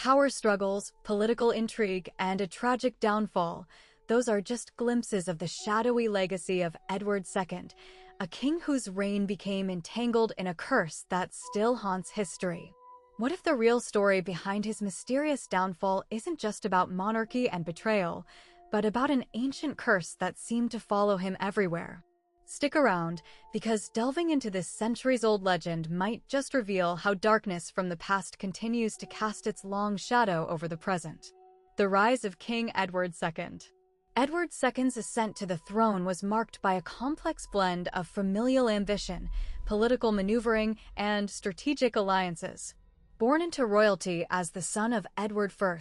Power struggles, political intrigue, and a tragic downfall. Those are just glimpses of the shadowy legacy of Edward II, a king whose reign became entangled in a curse that still haunts history. What if the real story behind his mysterious downfall isn't just about monarchy and betrayal, but about an ancient curse that seemed to follow him everywhere? Stick around, because delving into this centuries-old legend might just reveal how darkness from the past continues to cast its long shadow over the present. The rise of King Edward II. Edward II's ascent to the throne was marked by a complex blend of familial ambition, political maneuvering, and strategic alliances. Born into royalty as the son of Edward I,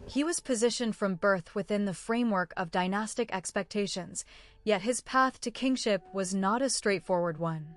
he was positioned from birth within the framework of dynastic expectations, yet his path to kingship was not a straightforward one.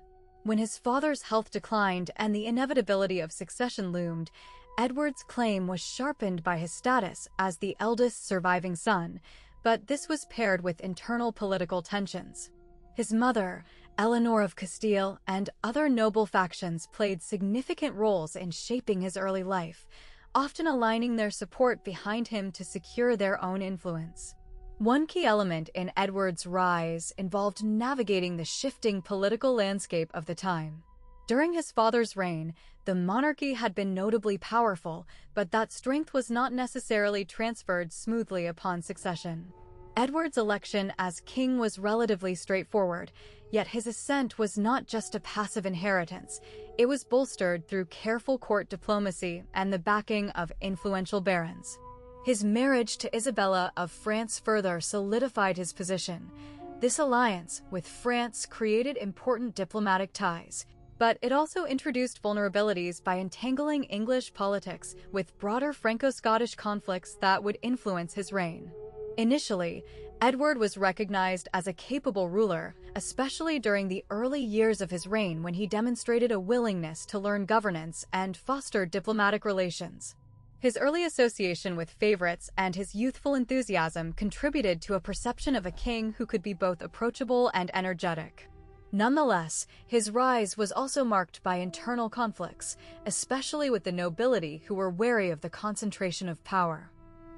When his father's health declined and the inevitability of succession loomed, Edward's claim was sharpened by his status as the eldest surviving son, but this was paired with internal political tensions. His mother, Eleanor of Castile, and other noble factions played significant roles in shaping his early life, often aligning their support behind him to secure their own influence. One key element in Edward's rise involved navigating the shifting political landscape of the time. During his father's reign, the monarchy had been notably powerful, but that strength was not necessarily transferred smoothly upon succession. Edward's election as king was relatively straightforward, yet his ascent was not just a passive inheritance. It was bolstered through careful court diplomacy and the backing of influential barons. His marriage to Isabella of France further solidified his position. This alliance with France created important diplomatic ties, but it also introduced vulnerabilities by entangling English politics with broader Franco-Scottish conflicts that would influence his reign. Initially, Edward was recognized as a capable ruler, especially during the early years of his reign when he demonstrated a willingness to learn governance and foster diplomatic relations. His early association with favorites and his youthful enthusiasm contributed to a perception of a king who could be both approachable and energetic. Nonetheless, his rise was also marked by internal conflicts, especially with the nobility who were wary of the concentration of power.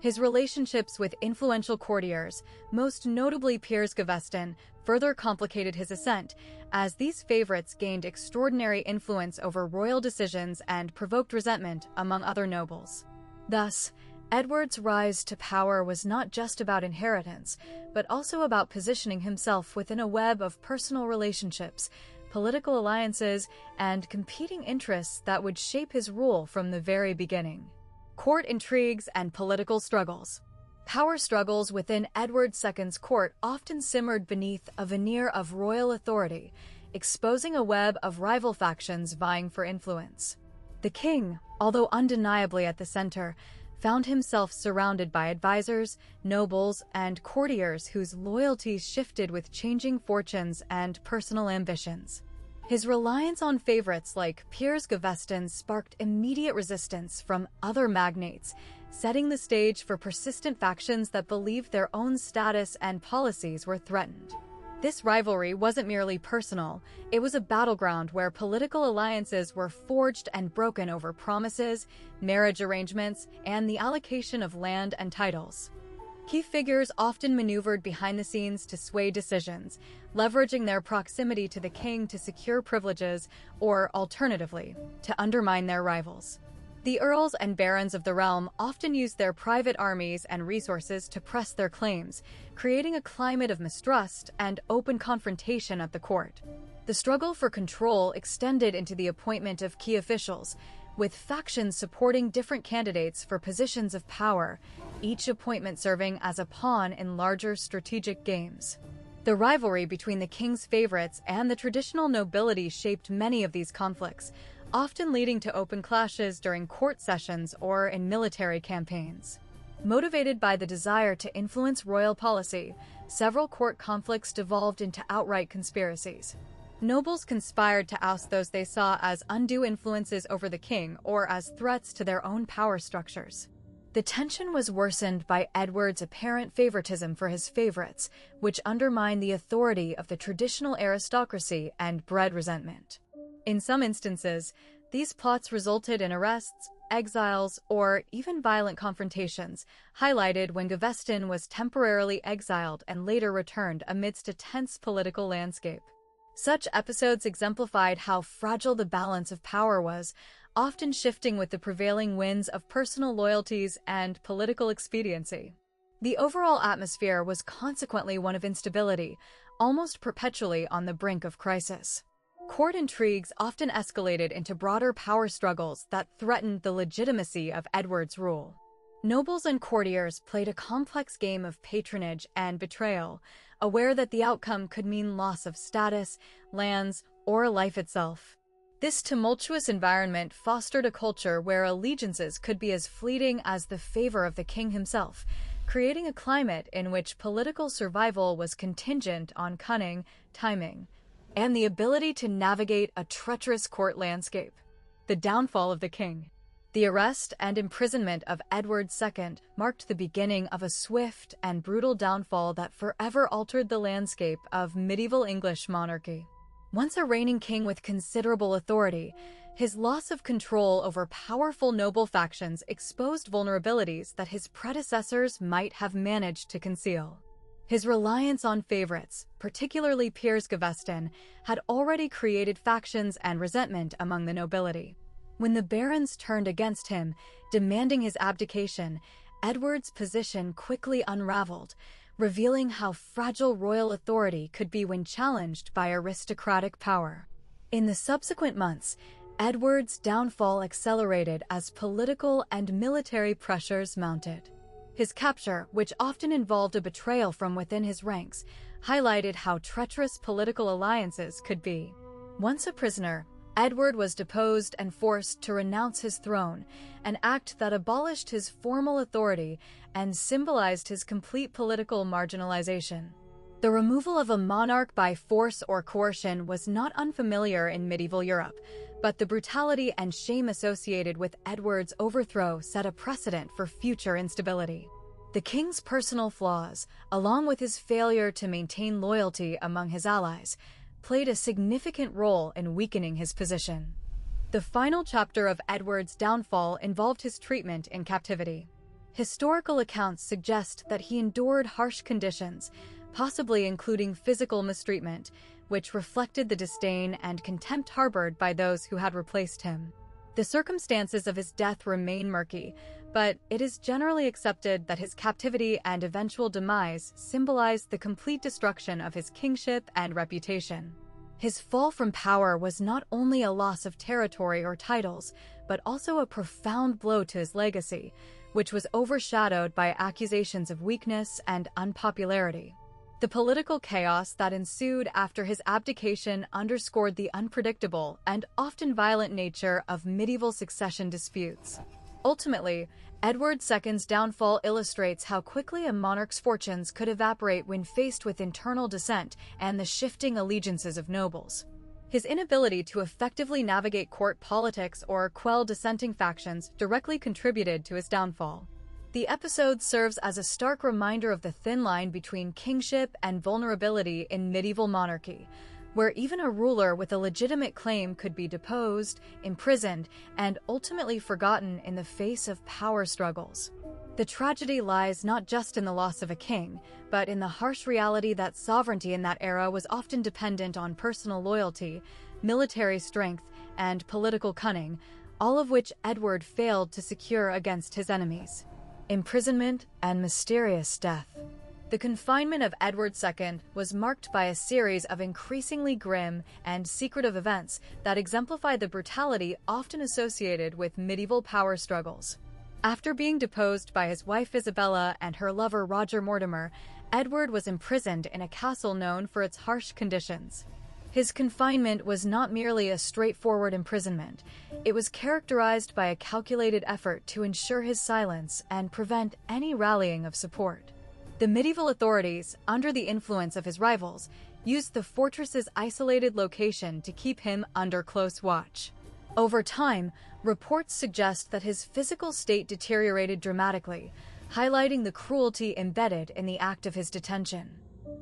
His relationships with influential courtiers, most notably Piers Gaveston, further complicated his ascent, as these favorites gained extraordinary influence over royal decisions and provoked resentment among other nobles. Thus, Edward's rise to power was not just about inheritance, but also about positioning himself within a web of personal relationships, political alliances, and competing interests that would shape his rule from the very beginning. Court intrigues and political struggles. Power struggles within Edward II's court often simmered beneath a veneer of royal authority, exposing a web of rival factions vying for influence. The king, although undeniably at the center, found himself surrounded by advisors, nobles, and courtiers whose loyalties shifted with changing fortunes and personal ambitions. His reliance on favorites like Piers Gaveston sparked immediate resistance from other magnates, setting the stage for persistent factions that believed their own status and policies were threatened. This rivalry wasn't merely personal, it was a battleground where political alliances were forged and broken over promises, marriage arrangements, and the allocation of land and titles. Key figures often maneuvered behind the scenes to sway decisions, leveraging their proximity to the king to secure privileges or, alternatively, to undermine their rivals. The earls and barons of the realm often used their private armies and resources to press their claims, creating a climate of mistrust and open confrontation at the court. The struggle for control extended into the appointment of key officials, with factions supporting different candidates for positions of power, each appointment serving as a pawn in larger strategic games. The rivalry between the king's favorites and the traditional nobility shaped many of these conflicts, often leading to open clashes during court sessions or in military campaigns. Motivated by the desire to influence royal policy, several court conflicts devolved into outright conspiracies. Nobles conspired to oust those they saw as undue influences over the king or as threats to their own power structures. The tension was worsened by Edward's apparent favoritism for his favorites, which undermined the authority of the traditional aristocracy and bred resentment. In some instances, these plots resulted in arrests, exiles, or even violent confrontations, highlighted when Gaveston was temporarily exiled and later returned amidst a tense political landscape. Such episodes exemplified how fragile the balance of power was, often shifting with the prevailing winds of personal loyalties and political expediency. The overall atmosphere was consequently one of instability, almost perpetually on the brink of crisis. Court intrigues often escalated into broader power struggles that threatened the legitimacy of Edward's rule. Nobles and courtiers played a complex game of patronage and betrayal, aware that the outcome could mean loss of status, lands, or life itself. This tumultuous environment fostered a culture where allegiances could be as fleeting as the favor of the king himself, creating a climate in which political survival was contingent on cunning, timing, and the ability to navigate a treacherous court landscape. The downfall of the king. The arrest and imprisonment of Edward II marked the beginning of a swift and brutal downfall that forever altered the landscape of medieval English monarchy. Once a reigning king with considerable authority, his loss of control over powerful noble factions exposed vulnerabilities that his predecessors might have managed to conceal. His reliance on favorites, particularly Piers Gaveston, had already created factions and resentment among the nobility. When the barons turned against him, demanding his abdication, Edward's position quickly unraveled, revealing how fragile royal authority could be when challenged by aristocratic power. In the subsequent months, Edward's downfall accelerated as political and military pressures mounted. His capture, which often involved a betrayal from within his ranks, highlighted how treacherous political alliances could be. Once a prisoner, Edward was deposed and forced to renounce his throne, an act that abolished his formal authority and symbolized his complete political marginalization. The removal of a monarch by force or coercion was not unfamiliar in medieval Europe, but the brutality and shame associated with Edward's overthrow set a precedent for future instability. The king's personal flaws, along with his failure to maintain loyalty among his allies, played a significant role in weakening his position. The final chapter of Edward's downfall involved his treatment in captivity. Historical accounts suggest that he endured harsh conditions, possibly including physical mistreatment, which reflected the disdain and contempt harbored by those who had replaced him. The circumstances of his death remain murky, but it is generally accepted that his captivity and eventual demise symbolized the complete destruction of his kingship and reputation. His fall from power was not only a loss of territory or titles, but also a profound blow to his legacy, which was overshadowed by accusations of weakness and unpopularity. The political chaos that ensued after his abdication underscored the unpredictable and often violent nature of medieval succession disputes. Ultimately, Edward II's downfall illustrates how quickly a monarch's fortunes could evaporate when faced with internal dissent and the shifting allegiances of nobles. His inability to effectively navigate court politics or quell dissenting factions directly contributed to his downfall. The episode serves as a stark reminder of the thin line between kingship and vulnerability in medieval monarchy, where even a ruler with a legitimate claim could be deposed, imprisoned, and ultimately forgotten in the face of power struggles. The tragedy lies not just in the loss of a king, but in the harsh reality that sovereignty in that era was often dependent on personal loyalty, military strength, and political cunning, all of which Edward failed to secure against his enemies. Imprisonment and mysterious death. The confinement of Edward II was marked by a series of increasingly grim and secretive events that exemplify the brutality often associated with medieval power struggles. After being deposed by his wife Isabella and her lover Roger Mortimer, Edward was imprisoned in a castle known for its harsh conditions. His confinement was not merely a straightforward imprisonment. It was characterized by a calculated effort to ensure his silence and prevent any rallying of support. The medieval authorities, under the influence of his rivals, used the fortress's isolated location to keep him under close watch. Over time, reports suggest that his physical state deteriorated dramatically, highlighting the cruelty embedded in the act of his detention.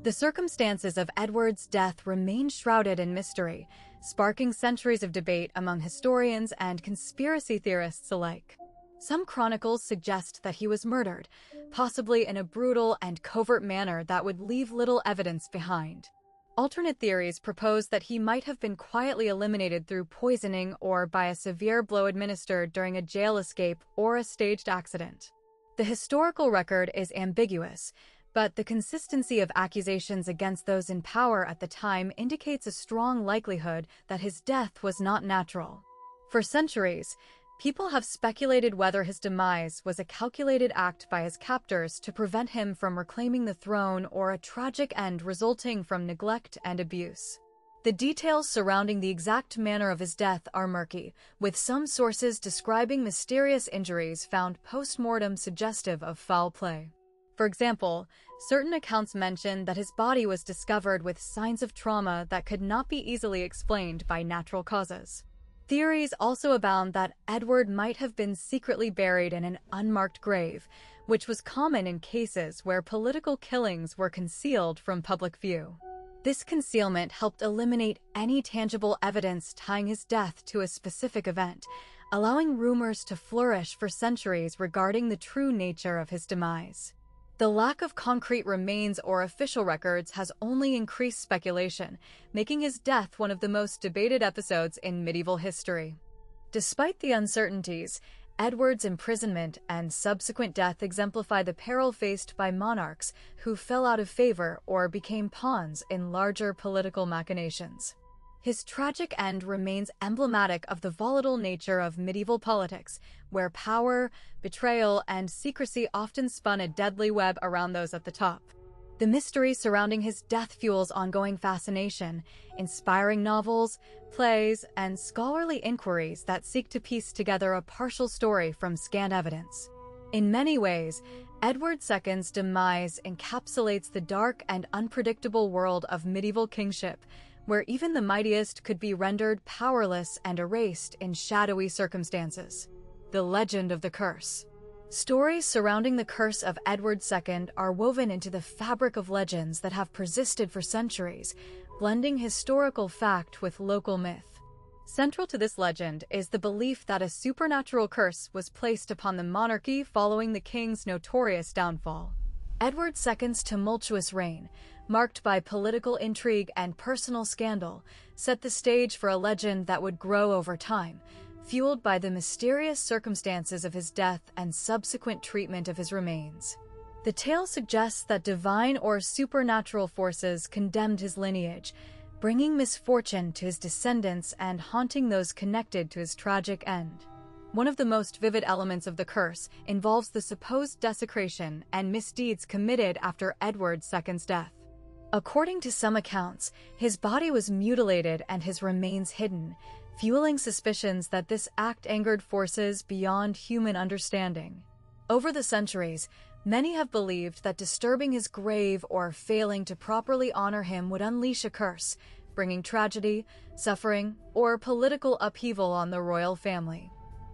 The circumstances of Edward's death remain shrouded in mystery, sparking centuries of debate among historians and conspiracy theorists alike. Some chronicles suggest that he was murdered, possibly in a brutal and covert manner that would leave little evidence behind. Alternate theories propose that he might have been quietly eliminated through poisoning or by a severe blow administered during a jail escape or a staged accident. The historical record is ambiguous, but the consistency of accusations against those in power at the time indicates a strong likelihood that his death was not natural. For centuries, people have speculated whether his demise was a calculated act by his captors to prevent him from reclaiming the throne or a tragic end resulting from neglect and abuse. The details surrounding the exact manner of his death are murky, with some sources describing mysterious injuries found post-mortem suggestive of foul play. For example, certain accounts mention that his body was discovered with signs of trauma that could not be easily explained by natural causes. Theories also abound that Edward might have been secretly buried in an unmarked grave, which was common in cases where political killings were concealed from public view. This concealment helped eliminate any tangible evidence tying his death to a specific event, allowing rumors to flourish for centuries regarding the true nature of his demise. The lack of concrete remains or official records has only increased speculation, making his death one of the most debated episodes in medieval history. Despite the uncertainties, Edward's imprisonment and subsequent death exemplify the peril faced by monarchs who fell out of favor or became pawns in larger political machinations. His tragic end remains emblematic of the volatile nature of medieval politics, where power, betrayal, and secrecy often spun a deadly web around those at the top. The mystery surrounding his death fuels ongoing fascination, inspiring novels, plays, and scholarly inquiries that seek to piece together a partial story from scant evidence. In many ways, Edward II's demise encapsulates the dark and unpredictable world of medieval kingship, where even the mightiest could be rendered powerless and erased in shadowy circumstances. The legend of the curse. Stories surrounding the curse of Edward II are woven into the fabric of legends that have persisted for centuries, blending historical fact with local myth. Central to this legend is the belief that a supernatural curse was placed upon the monarchy following the king's notorious downfall. Edward II's tumultuous reign, marked by political intrigue and personal scandal, set the stage for a legend that would grow over time, fueled by the mysterious circumstances of his death and subsequent treatment of his remains. The tale suggests that divine or supernatural forces condemned his lineage, bringing misfortune to his descendants and haunting those connected to his tragic end. One of the most vivid elements of the curse involves the supposed desecration and misdeeds committed after Edward II's death. According to some accounts, his body was mutilated and his remains hidden, fueling suspicions that this act angered forces beyond human understanding. Over the centuries, many have believed that disturbing his grave or failing to properly honor him would unleash a curse, bringing tragedy, suffering, or political upheaval on the royal family.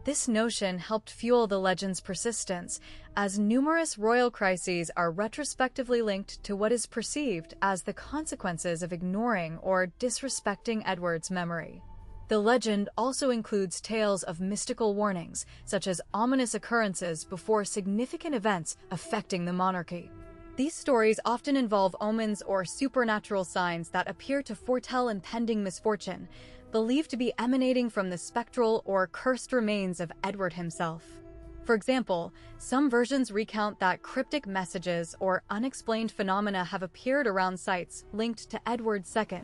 This notion helped fuel the legend's persistence, as numerous royal crises are retrospectively linked to what is perceived as the consequences of ignoring or disrespecting Edward's memory. The legend also includes tales of mystical warnings, such as ominous occurrences before significant events affecting the monarchy. These stories often involve omens or supernatural signs that appear to foretell impending misfortune, believed to be emanating from the spectral or cursed remains of Edward himself. For example, some versions recount that cryptic messages or unexplained phenomena have appeared around sites linked to Edward II,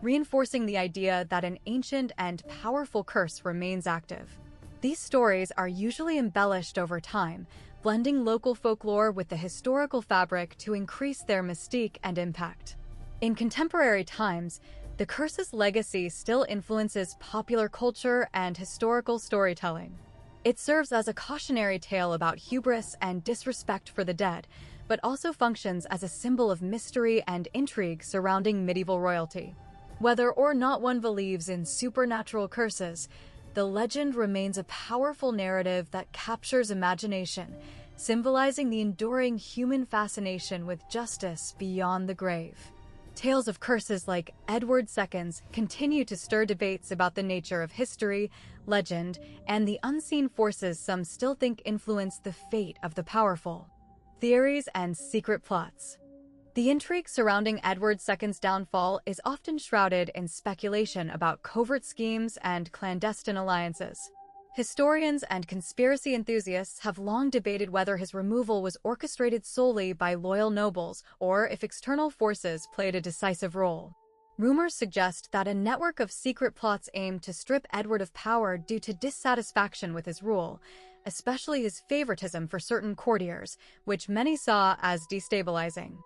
reinforcing the idea that an ancient and powerful curse remains active. These stories are usually embellished over time, blending local folklore with the historical fabric to increase their mystique and impact. In contemporary times, the curse's legacy still influences popular culture and historical storytelling. It serves as a cautionary tale about hubris and disrespect for the dead, but also functions as a symbol of mystery and intrigue surrounding medieval royalty. Whether or not one believes in supernatural curses, the legend remains a powerful narrative that captures imagination, symbolizing the enduring human fascination with justice beyond the grave. Tales of curses like Edward II's continue to stir debates about the nature of history, legend, and the unseen forces some still think influence the fate of the powerful. Theories and secret plots. The intrigue surrounding Edward II's downfall is often shrouded in speculation about covert schemes and clandestine alliances. Historians and conspiracy enthusiasts have long debated whether his removal was orchestrated solely by loyal nobles or if external forces played a decisive role. Rumors suggest that a network of secret plots aimed to strip Edward of power due to dissatisfaction with his rule, especially his favoritism for certain courtiers, which many saw as destabilizing.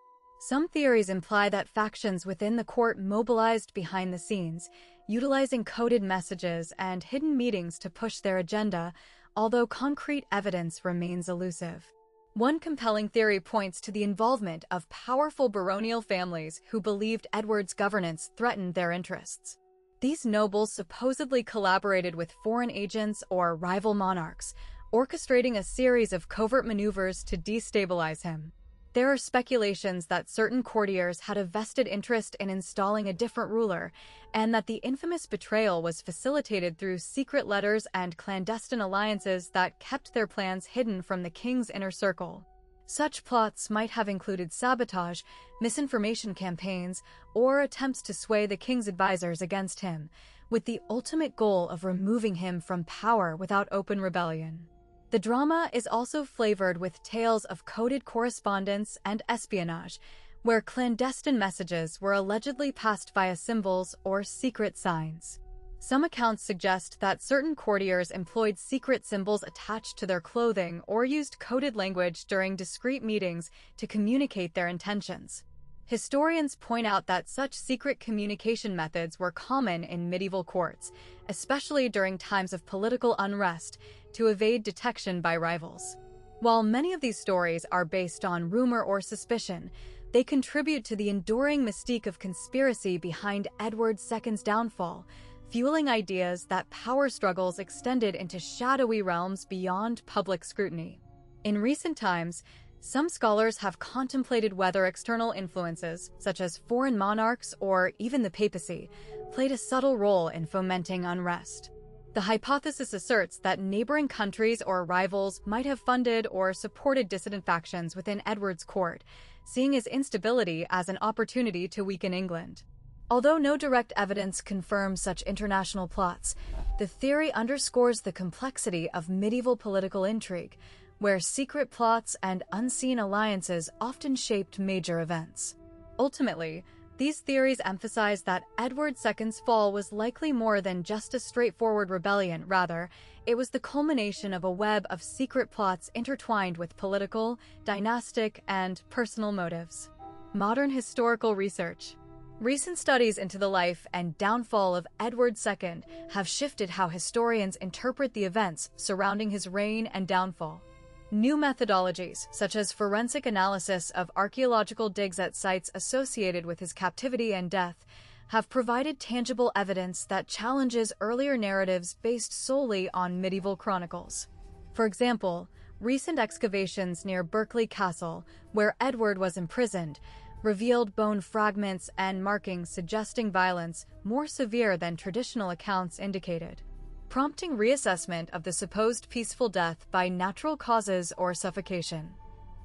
Some theories imply that factions within the court mobilized behind the scenes, utilizing coded messages and hidden meetings to push their agenda, although concrete evidence remains elusive. One compelling theory points to the involvement of powerful baronial families who believed Edward's governance threatened their interests. These nobles supposedly collaborated with foreign agents or rival monarchs, orchestrating a series of covert maneuvers to destabilize him. There are speculations that certain courtiers had a vested interest in installing a different ruler, and that the infamous betrayal was facilitated through secret letters and clandestine alliances that kept their plans hidden from the king's inner circle. Such plots might have included sabotage, misinformation campaigns, or attempts to sway the king's advisors against him, with the ultimate goal of removing him from power without open rebellion. The drama is also flavored with tales of coded correspondence and espionage, where clandestine messages were allegedly passed via symbols or secret signs. Some accounts suggest that certain courtiers employed secret symbols attached to their clothing or used coded language during discreet meetings to communicate their intentions. Historians point out that such secret communication methods were common in medieval courts, especially during times of political unrest, to evade detection by rivals. While many of these stories are based on rumor or suspicion, they contribute to the enduring mystique of conspiracy behind Edward II's downfall, fueling ideas that power struggles extended into shadowy realms beyond public scrutiny. In recent times, some scholars have contemplated whether external influences, such as foreign monarchs or even the papacy, played a subtle role in fomenting unrest. The hypothesis asserts that neighboring countries or rivals might have funded or supported dissident factions within Edward's court, seeing his instability as an opportunity to weaken England. Although no direct evidence confirms such international plots, the theory underscores the complexity of medieval political intrigue, where secret plots and unseen alliances often shaped major events. Ultimately, these theories emphasize that Edward II's fall was likely more than just a straightforward rebellion. Rather, it was the culmination of a web of secret plots intertwined with political, dynastic, and personal motives. Modern historical research. Recent studies into the life and downfall of Edward II have shifted how historians interpret the events surrounding his reign and downfall. New methodologies, such as forensic analysis of archaeological digs at sites associated with his captivity and death, have provided tangible evidence that challenges earlier narratives based solely on medieval chronicles. For example, recent excavations near Berkeley Castle, where Edward was imprisoned, revealed bone fragments and markings suggesting violence more severe than traditional accounts indicated, prompting reassessment of the supposed peaceful death by natural causes or suffocation.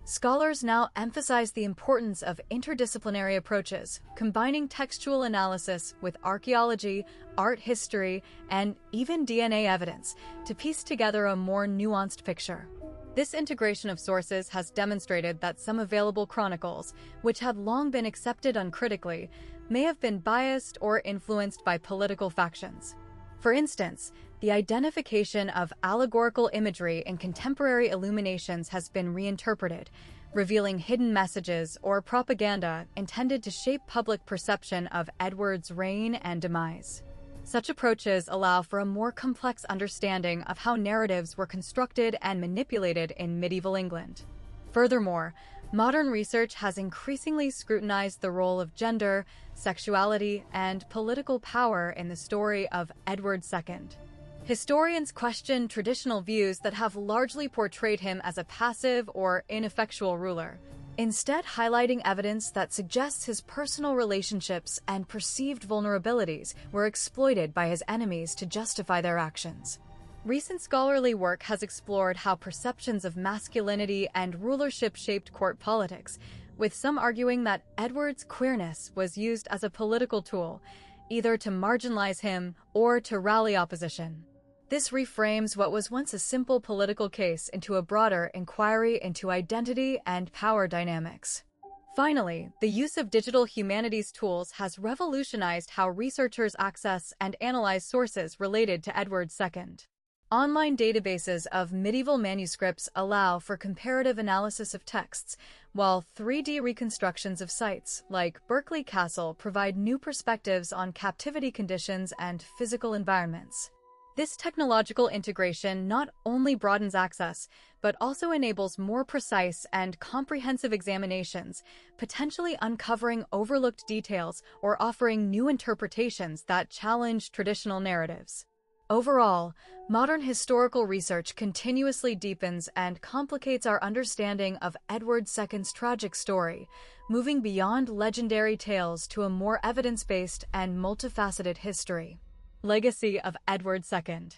Scholars now emphasize the importance of interdisciplinary approaches, combining textual analysis with archaeology, art history, and even DNA evidence to piece together a more nuanced picture. This integration of sources has demonstrated that some available chronicles, which had long been accepted uncritically, may have been biased or influenced by political factions. For instance, the identification of allegorical imagery in contemporary illuminations has been reinterpreted, revealing hidden messages or propaganda intended to shape public perception of Edward's reign and demise. Such approaches allow for a more complex understanding of how narratives were constructed and manipulated in medieval England. Furthermore, modern research has increasingly scrutinized the role of gender, sexuality, and political power in the story of Edward II. Historians question traditional views that have largely portrayed him as a passive or ineffectual ruler. instead highlighting evidence that suggests his personal relationships and perceived vulnerabilities were exploited by his enemies to justify their actions. Recent scholarly work has explored how perceptions of masculinity and rulership shaped court politics, with some arguing that Edward's queerness was used as a political tool, either to marginalize him or to rally opposition. This reframes what was once a simple political case into a broader inquiry into identity and power dynamics. Finally, the use of digital humanities tools has revolutionized how researchers access and analyze sources related to Edward II. Online databases of medieval manuscripts allow for comparative analysis of texts, while 3D reconstructions of sites like Berkeley Castle provide new perspectives on captivity conditions and physical environments. This technological integration not only broadens access, but also enables more precise and comprehensive examinations, potentially uncovering overlooked details or offering new interpretations that challenge traditional narratives. Overall, modern historical research continuously deepens and complicates our understanding of Edward II's tragic story, moving beyond legendary tales to a more evidence-based and multifaceted history. Legacy of Edward II.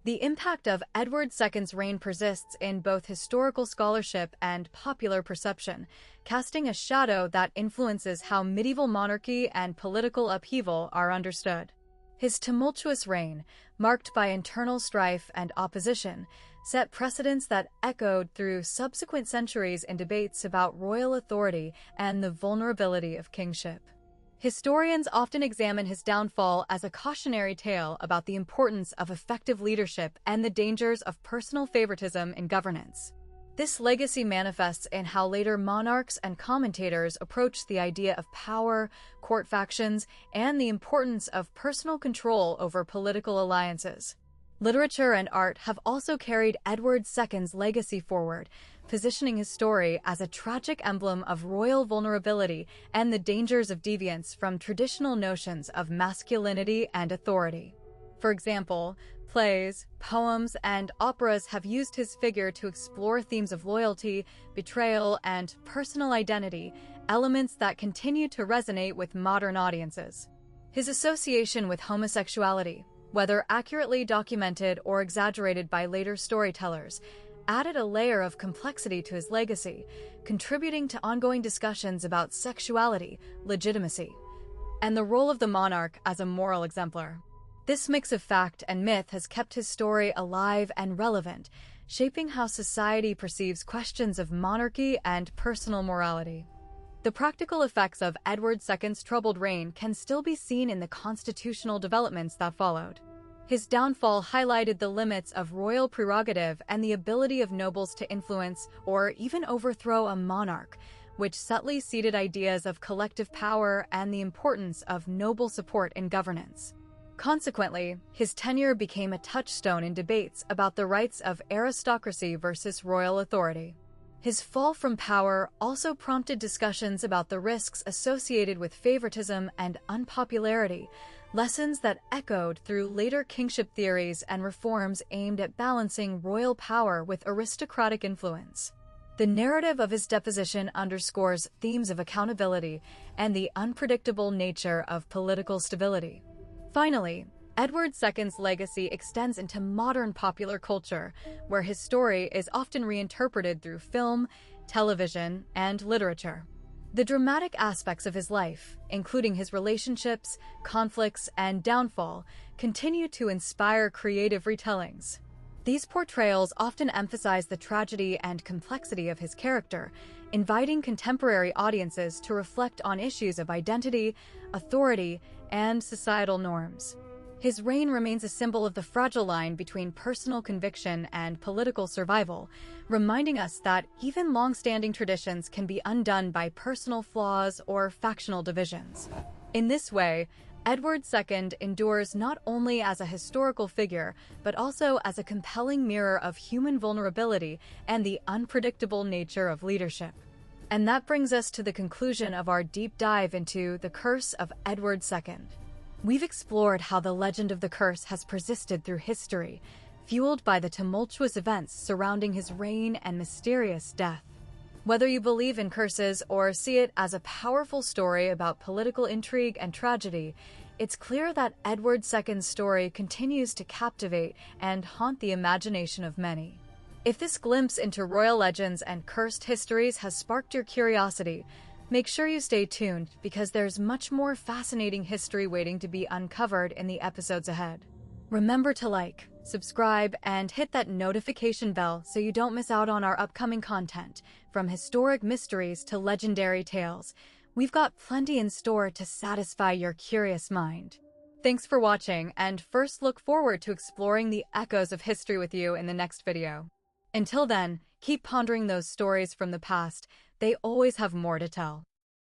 The impact of Edward II's reign persists in both historical scholarship and popular perception, casting a shadow that influences how medieval monarchy and political upheaval are understood. His tumultuous reign, marked by internal strife and opposition, set precedents that echoed through subsequent centuries in debates about royal authority and the vulnerability of kingship. Historians often examine his downfall as a cautionary tale about the importance of effective leadership and the dangers of personal favoritism in governance. This legacy manifests in how later monarchs and commentators approached the idea of power, court factions, and the importance of personal control over political alliances. Literature and art have also carried Edward II's legacy forward, positioning his story as a tragic emblem of royal vulnerability and the dangers of deviance from traditional notions of masculinity and authority. For example, plays, poems, and operas have used his figure to explore themes of loyalty, betrayal, and personal identity, elements that continue to resonate with modern audiences. His association with homosexuality, whether accurately documented or exaggerated by later storytellers, added a layer of complexity to his legacy, contributing to ongoing discussions about sexuality, legitimacy, and the role of the monarch as a moral exemplar. This mix of fact and myth has kept his story alive and relevant, shaping how society perceives questions of monarchy and personal morality. The practical effects of Edward II's troubled reign can still be seen in the constitutional developments that followed. His downfall highlighted the limits of royal prerogative and the ability of nobles to influence or even overthrow a monarch, which subtly seeded ideas of collective power and the importance of noble support in governance. Consequently, his tenure became a touchstone in debates about the rights of aristocracy versus royal authority. His fall from power also prompted discussions about the risks associated with favoritism and unpopularity, lessons that echoed through later kingship theories and reforms aimed at balancing royal power with aristocratic influence. The narrative of his deposition underscores themes of accountability and the unpredictable nature of political stability. Finally, Edward II's legacy extends into modern popular culture, where his story is often reinterpreted through film, television, and literature. The dramatic aspects of his life, including his relationships, conflicts, and downfall, continue to inspire creative retellings. These portrayals often emphasize the tragedy and complexity of his character, inviting contemporary audiences to reflect on issues of identity, authority, and societal norms. His reign remains a symbol of the fragile line between personal conviction and political survival, reminding us that even long-standing traditions can be undone by personal flaws or factional divisions. In this way, Edward II endures not only as a historical figure, but also as a compelling mirror of human vulnerability and the unpredictable nature of leadership. And that brings us to the conclusion of our deep dive into the curse of Edward II. We've explored how the legend of the curse has persisted through history, fueled by the tumultuous events surrounding his reign and mysterious death. Whether you believe in curses or see it as a powerful story about political intrigue and tragedy, it's clear that Edward II's story continues to captivate and haunt the imagination of many. If this glimpse into royal legends and cursed histories has sparked your curiosity, make sure you stay tuned because there's much more fascinating history waiting to be uncovered in the episodes ahead. Remember to like, subscribe, and hit that notification bell so you don't miss out on our upcoming content. From historic mysteries to legendary tales, we've got plenty in store to satisfy your curious mind. Thanks for watching, and first look forward to exploring the echoes of history with you in the next video. Until then, keep pondering those stories from the past. They always have more to tell.